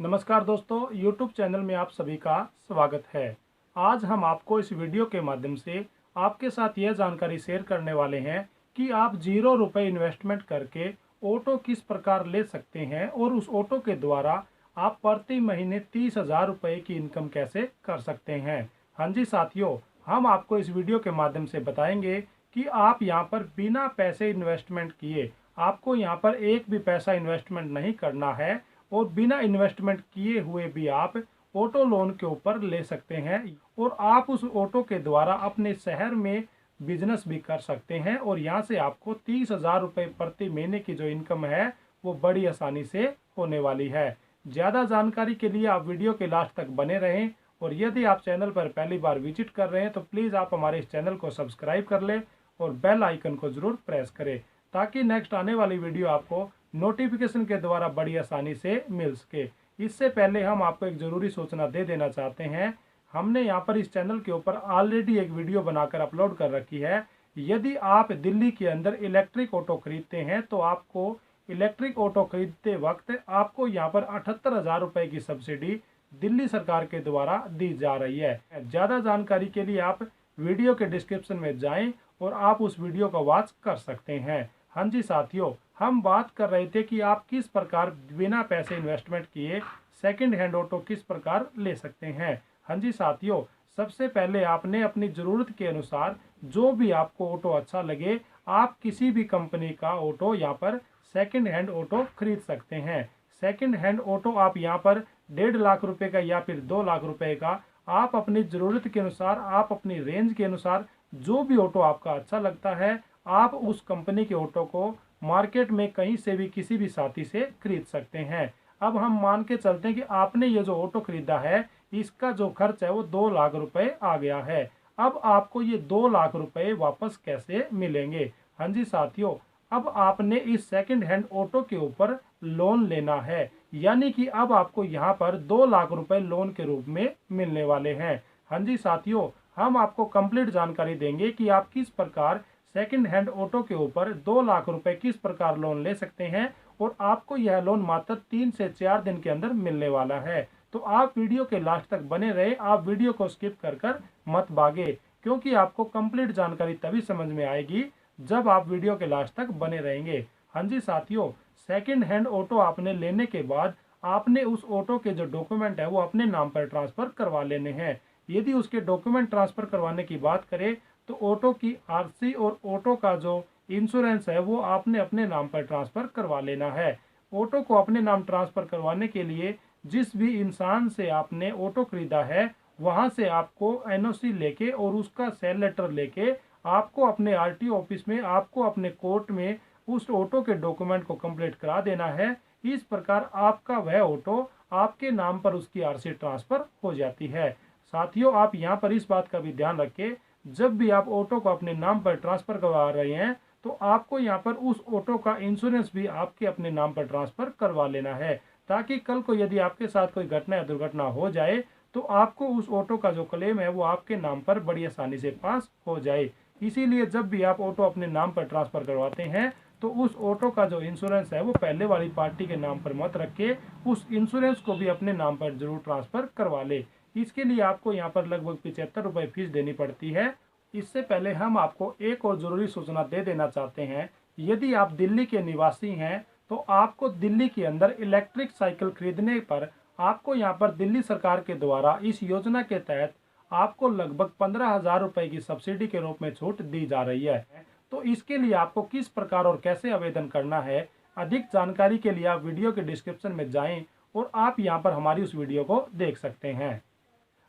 नमस्कार दोस्तों, YouTube channel में आप सभी का स्वागत है। आज हम आपको इस वीडियो के माध्यम से आपके साथ यह जानकारी शेयर करने वाले हैं कि आप 0 रुपये इन्वेस्टमेंट करके ऑटो किस प्रकार ले सकते हैं और उस ऑटो के द्वारा आप प्रति महीने 30,000 रुपये की इनकम कैसे कर सकते हैं। हाँ जी साथियों, हम आपको इस वीडियो के माध्यम से बताएंगे कि आप यहाँ पर बिना पैसे इन्वेस्टमेंट किए, आपको यहाँ पर एक भी पैसा इन्वेस्टमेंट नहीं करना है और बिना इन्वेस्टमेंट किए हुए भी आप ऑटो लोन के ऊपर ले सकते हैं और आप उस ऑटो के द्वारा अपने शहर में बिजनेस भी कर सकते हैं और यहाँ से आपको 30,000 रुपये प्रति महीने की जो इनकम है वो बड़ी आसानी से होने वाली है। ज़्यादा जानकारी के लिए आप वीडियो के लास्ट तक बने रहें और यदि आप चैनल पर पहली बार विजिट कर रहे हैं तो प्लीज़ आप हमारे इस चैनल को सब्सक्राइब कर लें और बेल आइकन को ज़रूर प्रेस करें ताकि नेक्स्ट आने वाली वीडियो आपको नोटिफिकेशन के द्वारा बड़ी आसानी से मिल सके। इससे पहले हम आपको एक ज़रूरी सूचना दे देना चाहते हैं। हमने यहाँ पर इस चैनल के ऊपर ऑलरेडी एक वीडियो बनाकर अपलोड कर रखी है। यदि आप दिल्ली के अंदर इलेक्ट्रिक ऑटो खरीदते हैं तो आपको इलेक्ट्रिक ऑटो खरीदते वक्त आपको यहाँ पर 78,000 रुपये की सब्सिडी दिल्ली सरकार के द्वारा दी जा रही है। ज़्यादा जानकारी के लिए आप वीडियो के डिस्क्रिप्शन में जाएं और आप उस वीडियो को वॉच कर सकते हैं। हाँ जी साथियों, हम बात कर रहे थे कि आप किस प्रकार बिना पैसे इन्वेस्टमेंट किए सेकंड हैंड ऑटो किस प्रकार ले सकते हैं। हाँ जी साथियों, सबसे पहले आपने अपनी ज़रूरत के अनुसार जो भी आपको ऑटो अच्छा लगे, आप किसी भी कंपनी का ऑटो यहाँ पर सेकंड हैंड ऑटो खरीद सकते हैं। सेकंड हैंड ऑटो आप यहाँ पर 1.5 लाख रुपए का या फिर 2 लाख रुपए का, आप अपनी ज़रूरत के अनुसार, आप अपनी रेंज के अनुसार जो भी ऑटो आपका अच्छा लगता है, आप उस कंपनी के ऑटो को मार्केट में कहीं से भी किसी भी साथी से खरीद सकते हैं। अब हम मान के चलते हैं कि आपने ये जो ऑटो खरीदा है इसका जो खर्च है वो 2 लाख रुपए आ गया है। अब आपको ये 2 लाख रुपए वापस कैसे मिलेंगे। हाँ जी साथियों, अब आपने इस सेकंड हैंड ऑटो के ऊपर लोन लेना है, यानी कि अब आपको यहाँ पर 2 लाख रुपए लोन के रूप में मिलने वाले हैं। हाँ जी साथियों, हम आपको कंप्लीट जानकारी देंगे कि आप किस प्रकार सेकंड हैंड ऑटो के ऊपर 2 लाख रुपए किस प्रकार लोन ले सकते हैं और आपको यह लोन मात्र 3 से 4 दिन के अंदर मिलने वाला है। तो आप वीडियो के लास्ट तक बने रहे, आप वीडियो को स्किप कर मत भागे, क्योंकि आपको कंप्लीट जानकारी तभी समझ में आएगी जब आप वीडियो के लास्ट तक बने रहेंगे। हाँ जी साथियों, सेकंड हैंड ऑटो आपने लेने के बाद आपने उस ऑटो के जो डॉक्यूमेंट है वो अपने नाम पर ट्रांसफर करवा लेने हैं। यदि उसके डॉक्यूमेंट ट्रांसफर करवाने की बात करें तो ऑटो की आरसी और ऑटो का जो इंश्योरेंस है वो आपने अपने नाम पर ट्रांसफर करवा लेना है। ऑटो को अपने नाम ट्रांसफर करवाने के लिए जिस भी इंसान से आपने ऑटो खरीदा है वहां से आपको एनओसी लेके और उसका सेल लेटर लेके आपको अपने आरटीओ ऑफिस में, आपको अपने कोर्ट में उस ऑटो के डॉक्यूमेंट को कंप्लीट करा देना है। इस प्रकार आपका वह ऑटो आपके नाम पर उसकी आरसी ट्रांसफर हो जाती है। साथियों, आप यहाँ पर इस बात का भी ध्यान रखें, जब भी आप ऑटो को अपने नाम पर ट्रांसफर करवा रहे हैं तो आपको यहाँ पर उस ऑटो का इंश्योरेंस भी आपके अपने नाम पर ट्रांसफर करवा लेना है, ताकि कल को यदि आपके साथ कोई घटना या दुर्घटना हो जाए तो आपको उस ऑटो का जो क्लेम है वो आपके नाम पर बड़ी आसानी से पास हो जाए। इसीलिए जब भी आप ऑटो अपने नाम पर ट्रांसफर करवाते हैं तो उस ऑटो का जो इंश्योरेंस है वो पहले वाली पार्टी के नाम पर मत रखे, उस इंश्योरेंस को भी अपने नाम पर जरूर ट्रांसफर करवा ले। इसके लिए आपको यहाँ पर लगभग 75 रुपये फीस देनी पड़ती है। इससे पहले हम आपको एक और ज़रूरी सूचना दे देना चाहते हैं। यदि आप दिल्ली के निवासी हैं तो आपको दिल्ली के अंदर इलेक्ट्रिक साइकिल खरीदने पर आपको यहाँ पर दिल्ली सरकार के द्वारा इस योजना के तहत आपको लगभग 15,000 रुपये की सब्सिडी के रूप में छूट दी जा रही है। तो इसके लिए आपको किस प्रकार और कैसे आवेदन करना है, अधिक जानकारी के लिए आप वीडियो के डिस्क्रिप्शन में जाएं और आप यहाँ पर हमारी उस वीडियो को देख सकते हैं।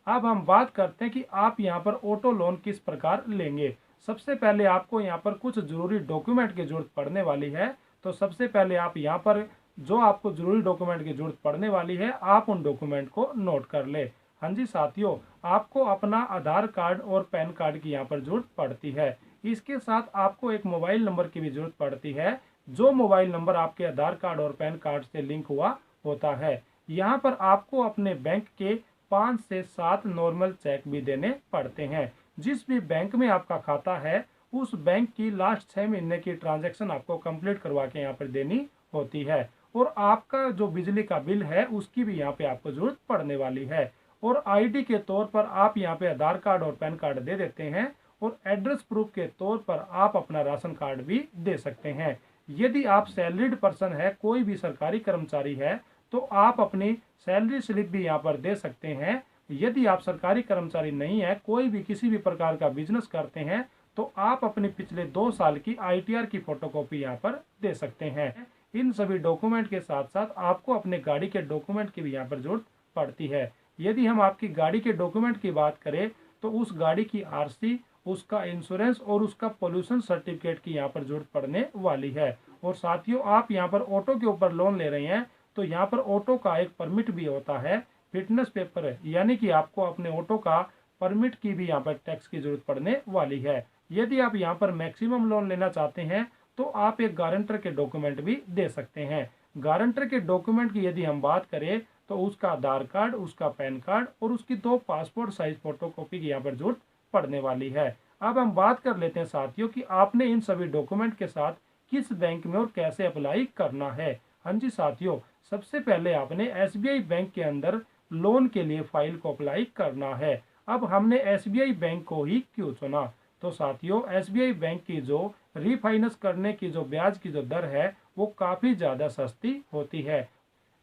अब हम बात करते हैं कि आप यहाँ पर ऑटो लोन किस प्रकार लेंगे। सबसे पहले आपको यहाँ पर कुछ जरूरी डॉक्यूमेंट की जरूरत पड़ने वाली है। तो सबसे पहले आप यहाँ पर जो आपको जरूरी डॉक्यूमेंट की जरूरत पड़ने वाली है आप उन डॉक्यूमेंट को नोट कर ले। हाँ जी साथियों, आपको अपना आधार कार्ड और पैन कार्ड की यहाँ पर जरूरत पड़ती है। इसके साथ आपको एक मोबाइल नंबर की भी जरूरत पड़ती है, जो मोबाइल नंबर आपके आधार कार्ड और पैन कार्ड से लिंक हुआ होता है। यहाँ पर आपको अपने बैंक के 5 से 7 नॉर्मल चेक भी देने पड़ते हैं। जिस भी बैंक में आपका खाता है उस बैंक की लास्ट 6 महीने की ट्रांजैक्शन आपको कंप्लीट करवा के यहाँ पर देनी होती है। और आपका जो बिजली का बिल है उसकी भी यहाँ पे आपको जरूरत पड़ने वाली है। और आईडी के तौर पर आप यहाँ पे आधार कार्ड और पैन कार्ड दे देते हैं, और एड्रेस प्रूफ के तौर पर आप अपना राशन कार्ड भी दे सकते हैं। यदि आप सैलरीड पर्सन है, कोई भी सरकारी कर्मचारी है, तो आप अपनी सैलरी स्लिप भी यहाँ पर दे सकते हैं। यदि आप सरकारी कर्मचारी नहीं है, कोई भी किसी भी प्रकार का बिजनेस करते हैं, तो आप अपने पिछले 2 साल की आईटीआर की फोटोकॉपी यहाँ पर दे सकते हैं। इन सभी डॉक्यूमेंट के साथ साथ आपको अपने गाड़ी के डॉक्यूमेंट की भी यहाँ पर जरूरत पड़ती है। यदि हम आपकी गाड़ी के डॉक्यूमेंट की बात करें तो उस गाड़ी की आरसी, उसका इंश्योरेंस और उसका पोल्यूशन सर्टिफिकेट की यहाँ पर जरूरत पड़ने वाली है। और साथियों, आप यहाँ पर ऑटो के ऊपर लोन ले रहे हैं, तो यहाँ पर ऑटो का एक परमिट भी होता है, फिटनेस पेपर है, यानी कि आपको अपने ऑटो का परमिट की भी यहाँ पर टैक्स की जरूरत पड़ने वाली है। यदि आप यहाँ पर मैक्सिमम लोन लेना चाहते हैं तो आप एक गारंटर के डॉक्यूमेंट भी दे सकते हैं। गारंटर के डॉक्यूमेंट की यदि हम बात करें तो उसका आधार कार्ड, उसका पैन कार्ड और उसकी 2 पासपोर्ट साइज फोटोकॉपी की यहाँ पर जरूरत पड़ने वाली है। अब हम बात कर लेते हैं साथियों कि आपने इन सभी डॉक्यूमेंट के साथ किस बैंक में और कैसे अप्लाई करना है। हाँ जी साथियों, सबसे पहले आपने एसबीआई बैंक के अंदर लोन के लिए फाइल को अप्लाई करना है। अब हमने एसबीआई बैंक को ही क्यों चुना, तो साथियों एसबीआई बैंक की जो रीफाइनेंस करने की जो ब्याज की जो दर है वो काफ़ी ज़्यादा सस्ती होती है।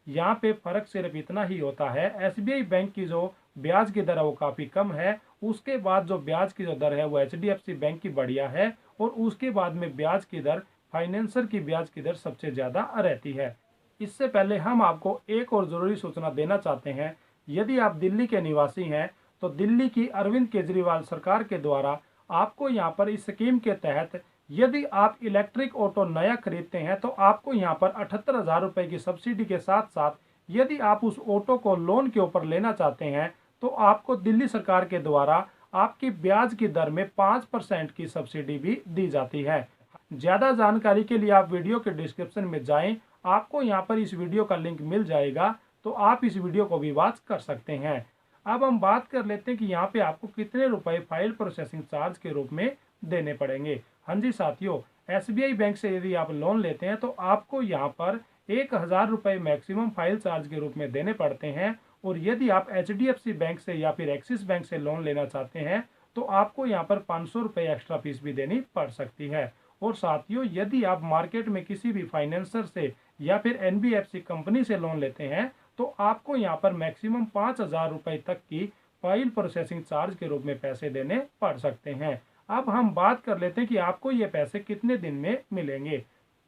यहाँ पे फर्क सिर्फ इतना ही होता है, एसबीआई बैंक की जो ब्याज की दर है वो काफ़ी कम है, उसके बाद जो ब्याज की जो दर है वो एचडीएफसी बैंक की बढ़िया है, और उसके बाद में ब्याज की दर फाइनेंसर की ब्याज की दर सबसे ज़्यादा रहती है। इससे पहले हम आपको एक और ज़रूरी सूचना देना चाहते हैं। यदि आप दिल्ली के निवासी हैं तो दिल्ली की अरविंद केजरीवाल सरकार के द्वारा आपको यहाँ पर इस स्कीम के तहत यदि आप इलेक्ट्रिक ऑटो नया खरीदते हैं तो आपको यहाँ पर 78,000 रुपये की सब्सिडी के साथ साथ यदि आप उस ऑटो को लोन के ऊपर लेना चाहते हैं तो आपको दिल्ली सरकार के द्वारा आपकी ब्याज की दर में 5% की सब्सिडी भी दी जाती है। ज़्यादा जानकारी के लिए आप वीडियो के डिस्क्रिप्शन में जाएं, आपको यहाँ पर इस वीडियो का लिंक मिल जाएगा, तो आप इस वीडियो को भी वॉच कर सकते हैं। अब हम बात कर लेते हैं कि यहाँ पे आपको कितने रुपए फाइल प्रोसेसिंग चार्ज के रूप में देने पड़ेंगे। हाँ जी साथियों, एसबीआई बैंक से यदि आप लोन लेते हैं तो आपको यहाँ पर 1,000 रुपये मैक्सिमम फाइल चार्ज के रूप में देने पड़ते हैं। और यदि आप एचडीएफसी बैंक से या फिर एक्सिस बैंक से लोन लेना चाहते हैं तो आपको यहाँ पर 500 रुपये एक्स्ट्रा फीस भी देनी पड़ सकती है। और साथियों, यदि आप मार्केट में किसी भी फाइनेंसर से या फिर एनबीएफसी कंपनी से लोन लेते हैं तो आपको यहाँ पर मैक्सिमम 5,000 रुपये तक की फाइल प्रोसेसिंग चार्ज के रूप में पैसे देने पड़ सकते हैं। अब हम बात कर लेते हैं कि आपको ये पैसे कितने दिन में मिलेंगे।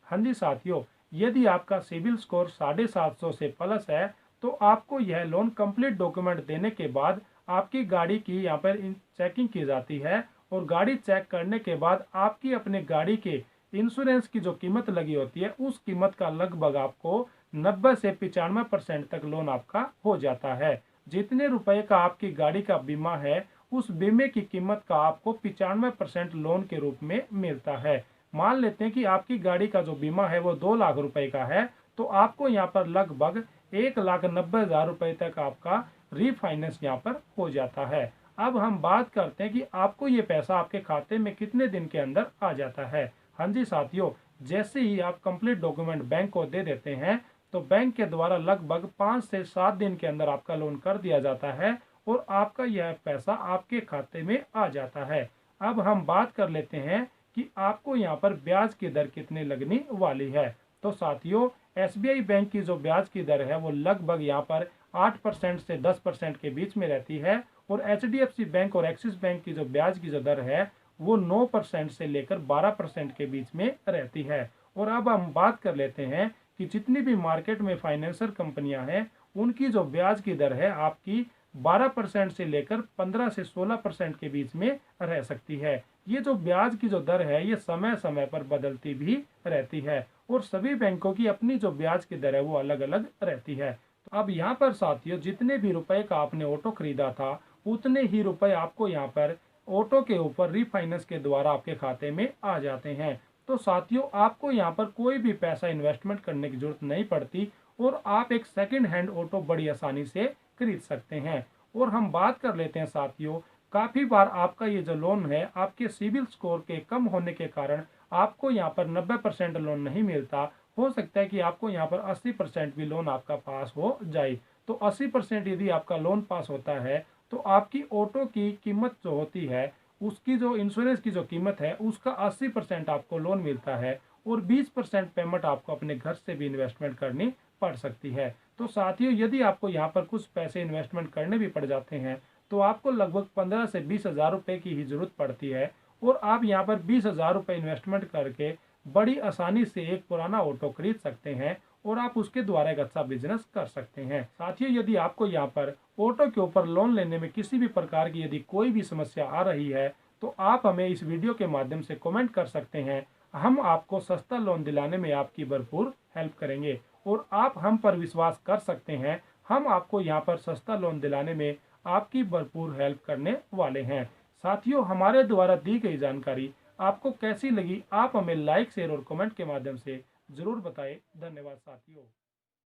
हाँ जी साथियों, यदि आपका सिविल स्कोर 750 से प्लस है तो आपको यह लोन कंप्लीट डॉक्यूमेंट देने के बाद आपकी गाड़ी की यहाँ पर चेकिंग की जाती है, और गाड़ी चेक करने के बाद आपकी अपने गाड़ी के इंश्योरेंस की जो कीमत लगी होती है उस कीमत का लगभग आपको 90 से 95% तक लोन आपका हो जाता है। जितने रुपए का आपकी गाड़ी का बीमा है उस बीमे की कीमत का आपको 95% लोन के रूप में मिलता है। मान लेते हैं कि आपकी गाड़ी का जो बीमा है वो 2 लाख रुपए का है, तो आपको यहाँ पर लगभग 1,90,000 रुपए तक आपका रीफाइनेंस यहाँ पर हो जाता है। अब हम बात करते हैं कि आपको ये पैसा आपके खाते में कितने दिन के अंदर आ जाता है। हाँ जी साथियों, जैसे ही आप कंप्लीट डॉक्यूमेंट बैंक को दे देते हैं तो बैंक के द्वारा लगभग 5 से 7 दिन के अंदर आपका लोन कर दिया जाता है और आपका यह पैसा आपके खाते में आ जाता है। अब हम बात कर लेते हैं कि आपको यहाँ पर ब्याज की दर कितनी लगने वाली है। तो साथियों, एसबीआई बैंक की जो ब्याज की दर है वो लगभग यहाँ पर 8% से 10% के बीच में रहती है, और एचडीएफसी बैंक और एक्सिस बैंक की जो ब्याज की जो दर है वो 9% से लेकर 12% के बीच में रहती है। और अब हम बात कर लेते हैं कि जितनी भी मार्केट में फाइनेंसर कंपनियां हैं उनकी जो ब्याज की दर है आपकी 12% से लेकर 15 से 16% के बीच में रह सकती है। ये जो ब्याज की जो दर है ये समय समय पर बदलती भी रहती है, और सभी बैंकों की अपनी जो ब्याज की दर है वो अलग अलग रहती है। तो अब यहाँ पर साथियों, जितने भी रुपए का आपने ऑटो खरीदा था उतने ही रुपए आपको यहाँ पर ऑटो के ऊपर रीफाइनेंस के द्वारा आपके खाते में आ जाते हैं। तो साथियों, आपको यहाँ पर कोई भी पैसा इन्वेस्टमेंट करने की जरूरत नहीं पड़ती, और आप एक सेकंड हैंड ऑटो बड़ी आसानी से खरीद सकते हैं। और हम बात कर लेते हैं साथियों, काफ़ी बार आपका ये जो लोन है आपके सिविल स्कोर के कम होने के कारण आपको यहाँ पर 90% लोन नहीं मिलता, हो सकता है कि आपको यहाँ पर 80% भी लोन आपका पास हो जाए। तो 80% यदि आपका लोन पास होता है तो आपकी ऑटो की कीमत जो होती है, उसकी जो इंश्योरेंस की जो कीमत है उसका 80% आपको लोन मिलता है और 20% पेमेंट आपको अपने घर से भी इन्वेस्टमेंट करनी पड़ सकती है। तो साथियों, यदि आपको यहाँ पर कुछ पैसे इन्वेस्टमेंट करने भी पड़ जाते हैं तो आपको लगभग 15 से 20 हज़ार रुपये की ही जरूरत पड़ती है और आप यहाँ पर 20 हज़ार रुपये इन्वेस्टमेंट करके बड़ी आसानी से एक पुराना ऑटो खरीद सकते हैं और आप उसके द्वारा एक अच्छा बिजनेस कर सकते हैं। साथियों, यदि आपको यहाँ पर ऑटो के ऊपर लोन लेने में किसी भी प्रकार की यदि कोई भी समस्या आ रही है तो आप हमें इस वीडियो के माध्यम से कमेंट कर सकते हैं। हम आपको सस्ता लोन दिलाने में आपकी भरपूर हेल्प करेंगे और आप हम पर विश्वास कर सकते हैं, हम आपको यहाँ पर सस्ता लोन दिलाने में आपकी भरपूर हेल्प करने वाले हैं। साथियों, हमारे द्वारा दी गई जानकारी आपको कैसी लगी, आप हमें लाइक शेयर और कमेंट के माध्यम से जरूर बताएं। धन्यवाद साथियों।